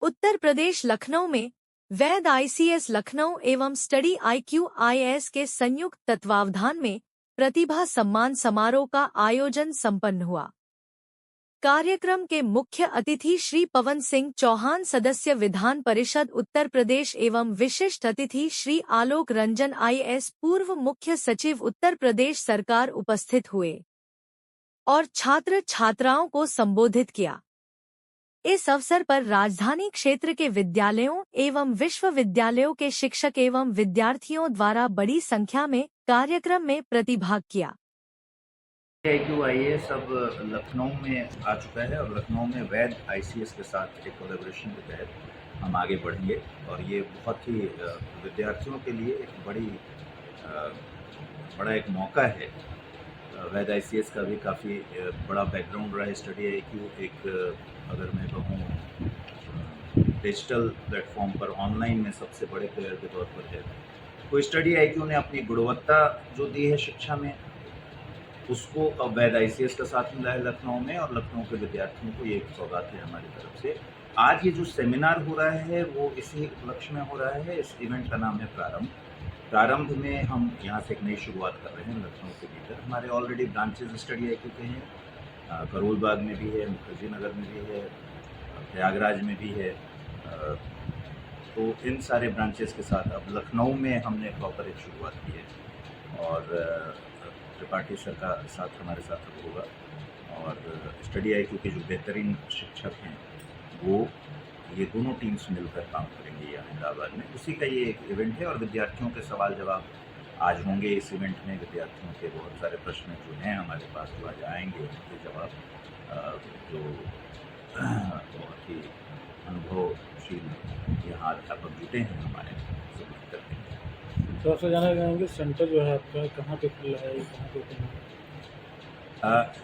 उत्तर प्रदेश लखनऊ में वैद आईसीएस लखनऊ एवं study IQIS के संयुक्त तत्वावधान में प्रतिभा सम्मान समारोह का आयोजन संपन्न हुआ। कार्यक्रम के मुख्य अतिथि श्री पवन सिंह चौहान, सदस्य विधान परिषद उत्तर प्रदेश एवं विशिष्ट अतिथि श्री आलोक रंजन IAS, पूर्व मुख्य सचिव उत्तर प्रदेश सरकार उपस्थित हुए और छात्र छात्राओं को संबोधित किया। इस अवसर पर राजधानी क्षेत्र के विद्यालयों एवं विश्वविद्यालयों के शिक्षक एवं विद्यार्थियों द्वारा बड़ी संख्या में कार्यक्रम में प्रतिभाग किया। IQIS अब लखनऊ में आ चुका है और लखनऊ में वैद ICS के साथ एक कोलैबोरेशन के तहत हम आगे बढ़ेंगे और ये बहुत ही विद्यार्थियों के लिए एक बड़ा एक मौका है। वैद ICS का भी काफ़ी बड़ा बैकग्राउंड रहा है। स्टडी IQ एक अगर मैं कहूँ डिजिटल प्लेटफॉर्म पर ऑनलाइन में सबसे बड़े प्लेयर के तौर पर है। तो स्टडी IQ ने अपनी गुणवत्ता जो दी है शिक्षा में, उसको अब वैद ICS का साथ मिला है लखनऊ में, और लखनऊ के विद्यार्थियों को ये एक सौगात है हमारी तरफ से। आज ये जो सेमिनार हो रहा है वो इसी उपलक्ष्य में हो रहा है। इस इवेंट का नाम है प्रारंभ। प्रारंभ में हम यहाँ से एक नई शुरुआत कर रहे हैं लखनऊ के भीतर। हमारे ऑलरेडी ब्रांचेज स्टडी IQ के हैं, करोल बाग में भी है, मुखर्जी नगर में भी है, प्रयागराज में भी है। तो इन सारे ब्रांचेस के साथ अब लखनऊ में हमने प्रॉपर एक शुरुआत की है और त्रिपाठी सर का साथ हमारे साथ अब होगा और स्टडी IQ के जो बेहतरीन शिक्षक हैं वो ये दोनों टीम्स मिलकर काम करेंगे अहमदाबाद में। उसी का ये एक इवेंट है और विद्यार्थियों के सवाल जवाब आज होंगे इस इवेंट में। विद्यार्थियों के बहुत सारे प्रश्न जो हैं हमारे पास वो आज आएंगे, उनके जवाब जो बहुत ही अनुभवशील यहाँ अध्यापक जुटे हैं हमारे सब करते हैं। तो आपसे जानना चाहेंगे सेंटर जो है आपका कहाँ पे खुला है, कहाँ पे खुला है?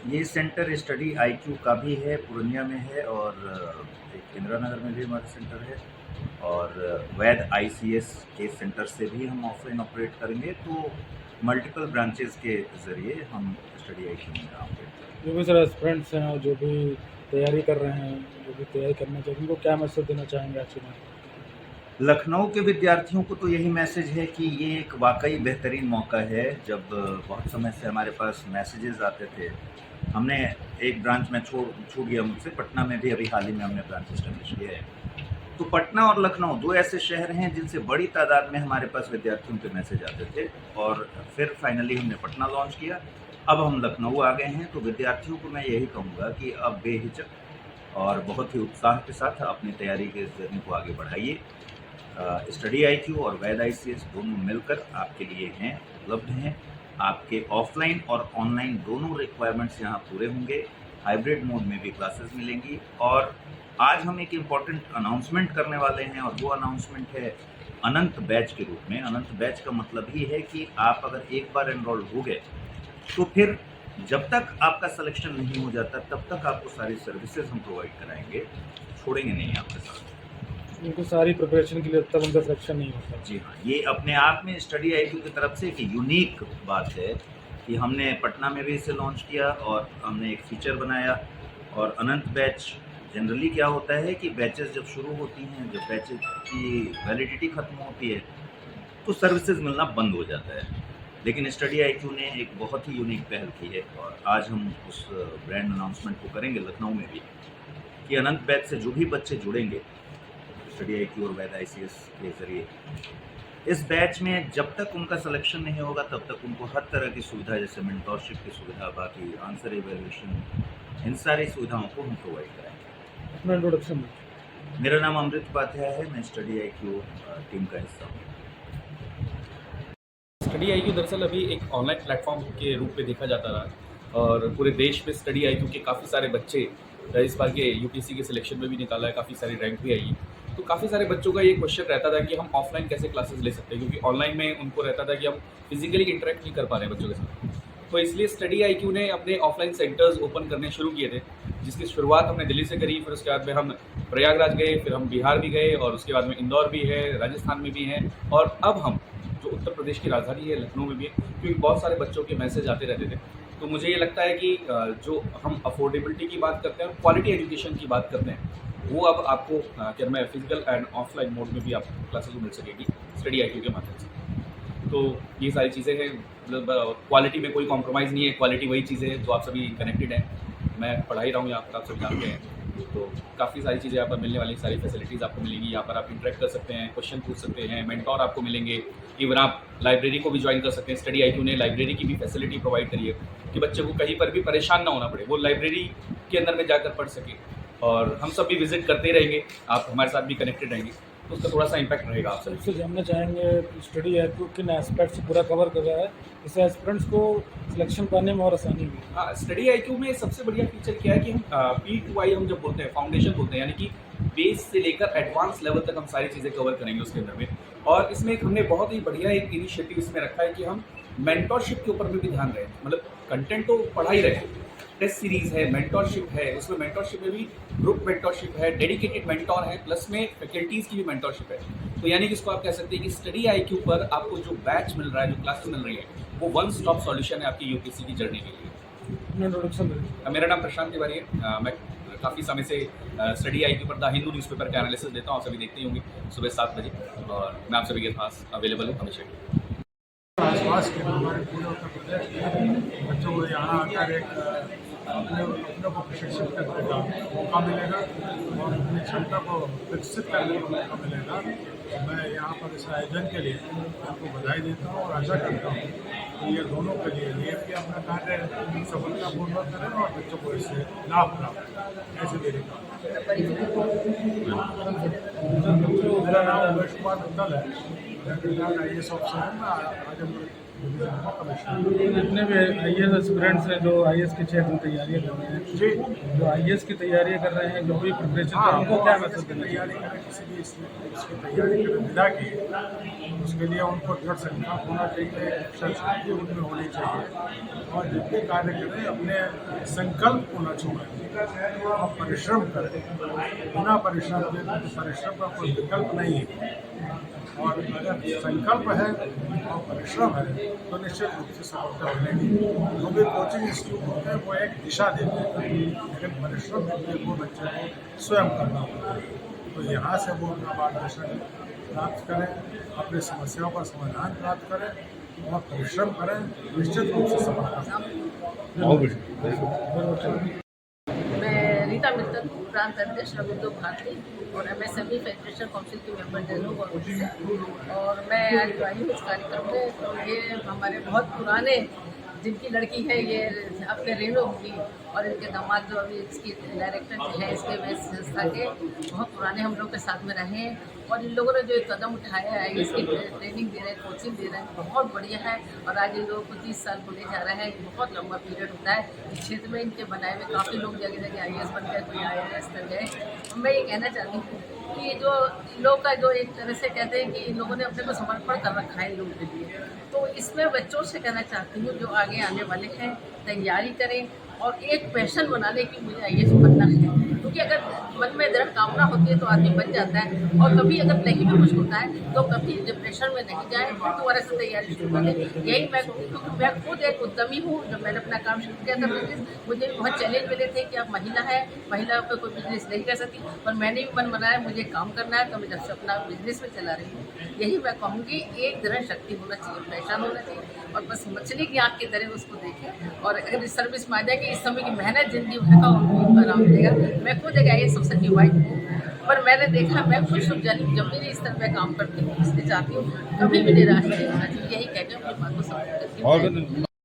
ये सेंटर स्टडी IQ का भी है, पूर्णिया में है, और एक इंदिरा नगर में भी हमारा सेंटर है, और वैद ICS के सेंटर से भी हम ऑफलाइन ऑपरेट करेंगे। तो मल्टीपल ब्रांचेस के ज़रिए हम स्टडी IQ में ऑपरेट करेंगे। जो भी सर एस्पिरेंट्स हैं और जो भी तैयारी कर रहे हैं, जो भी तैयारी करना चाहिए, उनको क्या मैसेज देना चाहेंगे एक्चुअली? लखनऊ के विद्यार्थियों को तो यही मैसेज है कि ये एक वाकई बेहतरीन मौका है। जब बहुत समय से हमारे पास मैसेजेस आते थे, हमने एक ब्रांच में छूट गया मुझसे, पटना में भी अभी हाल ही में हमने ब्रांच इस्टेब्लिश किया है। तो पटना और लखनऊ दो ऐसे शहर हैं जिनसे बड़ी तादाद में हमारे पास विद्यार्थियों के मैसेज आते थे और फिर फाइनली हमने पटना लॉन्च किया। अब हम लखनऊ आ गए हैं। तो विद्यार्थियों को मैं यही कहूँगा कि अब बेहिचक और बहुत ही उत्साह के साथ अपनी तैयारी के जर्नी को आगे बढ़ाइए। स्टडी IQ और वैद ICS दोनों मिलकर आपके लिए हैं, उपलब्ध हैं। आपके ऑफलाइन और ऑनलाइन दोनों रिक्वायरमेंट्स यहाँ पूरे होंगे। हाइब्रिड मोड में भी क्लासेस मिलेंगी। और आज हम एक इम्पॉर्टेंट अनाउंसमेंट करने वाले हैं और वो अनाउंसमेंट है अनंत बैच के रूप में। अनंत बैच का मतलब ही है कि आप अगर एक बार एनरोल हो गए तो फिर जब तक आपका सिलेक्शन नहीं हो जाता तब तक आपको सारी सर्विसेज हम प्रोवाइड कराएंगे, छोड़ेंगे नहीं आपके साथ। उनको सारी प्रिपरेशन के लिए तब उनका सिलेक्शन नहीं होता। जी हाँ, ये अपने आप में स्टडी IQ की तरफ से एक यूनिक बात है कि हमने पटना में भी इसे लॉन्च किया और हमने एक फीचर बनाया। और अनंत बैच जनरली क्या होता है कि बैचेस जब शुरू होती हैं, जब बैचेस की वैलिडिटी ख़त्म होती है तो सर्विसेज मिलना बंद हो जाता है। लेकिन स्टडी IQ ने एक बहुत ही यूनिक पहल की है और आज हम उस ब्रांड अनाउंसमेंट को करेंगे लखनऊ में भी कि अनंत बैच से जो भी बच्चे जुड़ेंगे स्टडी IQ और वैद ICS के ज़रिए, इस बैच में जब तक उनका सिलेक्शन नहीं होगा तब तक उनको हर तरह की सुविधा, जैसे मेंटोरशिप की सुविधा, बाकी आंसर इवैल्यूएशन, इन सारी सुविधाओं को हम प्रोवाइड कराएंगे। अपना इंट्रोडक्शन। मेरा नाम अमृत उपाध्याय है, मैं स्टडी IQ टीम का हिस्सा हूँ। स्टडी IQ दरअसल अभी एक ऑनलाइन प्लेटफॉर्म के रूप में देखा जाता रहा और पूरे देश में स्टडी IQ के काफ़ी सारे बच्चे इस बार के UPSC के सिलेक्शन में भी निकाला है, काफ़ी सारी रैंक भी आई है। तो काफ़ी सारे बच्चों का ये क्वेश्चन रहता था कि हम ऑफलाइन कैसे क्लासेस ले सकते हैं, क्योंकि ऑनलाइन में उनको रहता था कि हम फिजिकली इंटरेक्ट नहीं कर पा रहे बच्चों के साथ। तो इसलिए स्टडी IQ ने अपने ऑफलाइन सेंटर्स ओपन करने शुरू किए थे, जिसकी शुरुआत हमने दिल्ली से करी। फिर उसके बाद में हम प्रयागराज गए, फिर हम बिहार भी गए और उसके बाद में इंदौर भी है, राजस्थान में भी हैं, और अब हम जो उत्तर प्रदेश की राजधानी है लखनऊ में भी है, क्योंकि बहुत सारे बच्चों के मैसेज आते रहते थे। तो मुझे ये लगता है कि जो हम अफोर्डेबिलिटी की बात करते हैं और क्वालिटी एजुकेशन की बात करते हैं, वो अब आपको क्या मैं फिजिकल एंड ऑफलाइन मोड में भी आपको क्लासेस मिल सकेगी स्टडी IQ के माध्यम से। तो ये सारी चीज़ें हैं, मतलब क्वालिटी में कोई कॉम्प्रोमाइज़ नहीं है, क्वालिटी वही चीज़ें हैं जो आप सभी कनेक्टेड हैं। मैं पढ़ा ही रहा हूँ यहाँ पर, आप सब जानते हैं। तो काफ़ी सारी चीज़ें यहाँ पर मिलने वाली, सारी फैसिलिटीज़ आपको मिलेंगी। यहाँ पर आप इंटरेक्ट कर सकते हैं, क्वेश्चन पूछ सकते हैं, मेंटोर आपको मिलेंगे। इवन आप लाइब्रेरी को भी ज्वाइन कर सकते हैं। स्टडी IQ ने लाइब्रेरी की भी फैसिलिटी प्रोवाइड करी है कि बच्चे को कहीं पर भी परेशान ना होना पड़े, वो लाइब्रेरी के अंदर में जाकर पढ़ सके। और हम सब भी विजिट करते रहेंगे, आप हमारे साथ भी कनेक्टेड रहेंगे, तो उसका थोड़ा सा इम्पैक्ट रहेगा आप सबसे जानना चाहेंगे स्टडी IQ किन एस्पेक्ट्स पूरा कवर कर रहा है, इससे एस्पिरेंट्स को सिलेक्शन पाने में और आसानी हुई। हाँ, स्टडी IQ में सबसे बढ़िया फीचर क्या है कि हम P2I हम जब बोलते हैं, फाउंडेशन बोलते हैं, यानी कि बेस से लेकर एडवांस लेवल तक हम सारी चीज़ें कवर करेंगे उसके अंदर में। और इसमें एक हमने बहुत ही बढ़िया एक इनिशिएटिव इसमें रखा है कि हम मेंटोरशिप के ऊपर भी ध्यान रहे। मतलब कंटेंट तो पढ़ा ही रहे, टेस्ट सीरीज़ है, मेंटोरशिप है, उसमें मेंटोरशिप में भी ग्रुप मेंटोरशिप है, डेडिकेटेड मेंटोर है, प्लस में फैकल्टीज़ की भी मेंटोरशिप है। तो यानी कि इसको आप कह सकते हैं कि स्टडी IQ पर आपको जो बैच मिल रहा है, जो क्लासेस मिल रही है, वो वन स्टॉप सॉल्यूशन है आपकी यूपीएससी की जर्नी के लिए। इंट्रोडक्शन मेरा नाम प्रशांत तिवारी है। मैं काफ़ी समय से स्टडी IQ पर द हिंदू न्यूज़पेपर का एनालिसिस देता हूँ, आप सभी देखते ही होंगे सुबह 7 बजे, और मैं आप सभी के पास अवेलेबल हूँ हमेशा। आसपास के हमारे पूरे उत्तर प्रदेश के बच्चों को यहाँ आकर एक अपने को प्रशिक्षित करने का मौका मिलेगा और अपनी क्षमता को विकसित करने का मौका मिलेगा। मैं यहाँ पर इस आयोजन के लिए आपको बधाई देता हूँ और आशा करता हूँ कि ये दोनों के लिए ये भी अपना कार्य सफलतापूर्वक करें और बच्चों को इससे लाभ प्राप्त हो। ऐसे मेरे मेरा नाम उमेश कुमार मंडल है, मैं कल्याण IAS ऑफिसर हूँ। मैं आजमगढ़ जितने भी IAS एस्पिरेंट्स हैं जो IAS की चेक की तैयारियाँ कर रहे हैं, जी, जो IAS की तैयारियाँ कर रहे हैं, जो भी प्रिपरेशन कर रहे हैं, उनको क्या मैसेज देना तैयारी करें, किसी भी इसकी तैयारी करें विदा की, उसके लिए उनको दृढ़ संकल्प होना चाहिए, इच्छा शक्ति उनमें होनी चाहिए और जब भी कार्य करें अपने संकल्प को न छोड़ें और परिश्रम करें। बिना परिश्रम के, परिश्रम का कोई विकल्प नहीं है, और अगर संकल्प है और परिश्रम है तो निश्चित रूप से सफलता मिलेगी। जो भी कोचिंग इंस्टीट्यूट होते हैं वो एक दिशा देते हैं, लेकिन परिश्रम वो बच्चे को स्वयं करना होता है। तो यहाँ से वो अपना मार्गदर्शन प्राप्त करें, अपनी समस्याओं का समाधान प्राप्त करें और परिश्रम करें, निश्चित रूप से सफलता मिलेगी। मैं रीता मित्तल, प्रांत अध्यक्ष रविंद्र भारती और MSME फेडरेशन काउंसिल की मेंबर डेनू गवर्नमेंट से। और मैं आज आई हूँ इस कार्यक्रम में। तो ये हमारे बहुत पुराने, जिनकी लड़की है ये अपने रेणु होगी और इनके दामाद जो अभी इसकी डायरेक्टर जो है इसके वे संस्था के बहुत पुराने हम लोग के साथ में रहे हैं। और इन लोगों ने जो एक कदम उठाया है, इसकी ट्रेनिंग दे रहे हैं, कोचिंग दे रहे हैं, बहुत बढ़िया है। और आज इन लोगों को 30 साल को ले जा रहे हैं, बहुत लंबा पीरियड होता है। इस क्षेत्र में इनके बनाए हुए काफ़ी लोग जगह जगह IAS बन गए, कोई IAS बन गए। मैं ये कहना चाहती हूँ कि जो इन लोग का जो एक तरह से कहते हैं कि इन लोगों ने अपने को समर्पण कर रखा है इन लोगों के लिए, तो इसमें बच्चों से कहना चाहती हूँ जो आगे आने वाले हैं तैयारी करें और एक पैशन बना लें कि मुझे IAS बनना है। क्योंकि अगर मन में दृढ़ कामना होती है तो आदमी बन जाता है, और कभी अगर नहीं भी कुछ होता है तो कभी डिप्रेशन में नहीं जाए, फिर दोबारा से तैयारी शुरू करें। यही मैं कहूँगी, क्योंकि मैं खुद एक उद्यमी हूँ। जब मैंने अपना काम शुरू किया था बिजनेस, मुझे बहुत चैलेंज मिले थे कि आप महिला है, महिला पर कोई बिजनेस नहीं कर सकती, पर मैंने भी मन बनाया मुझे काम करना है, तो मैं जब से अपना बिजनेस में चला रही हूँ। यही मैं कहूँगी, एक दृढ़ शक्ति होना चाहिए, पैशन होना चाहिए, और बस मछली की आँख की तरह उसको देखें। और अगर इस सर्विस में आ जाए कि इस समय की मेहनत जिंदगी भर का उनको आराम मिलेगा। मैं खुद एक IAS ऑफिसर की वाइफ हूँ, पर मैंने देखा, मैं खुद जब भी इस तरह मैं काम करती हूँ, इसलिए चाहती हूँ कभी भी निराश नहीं होना चाहिए। यही कहकर अपनी बात को समाप्त करती हूँ।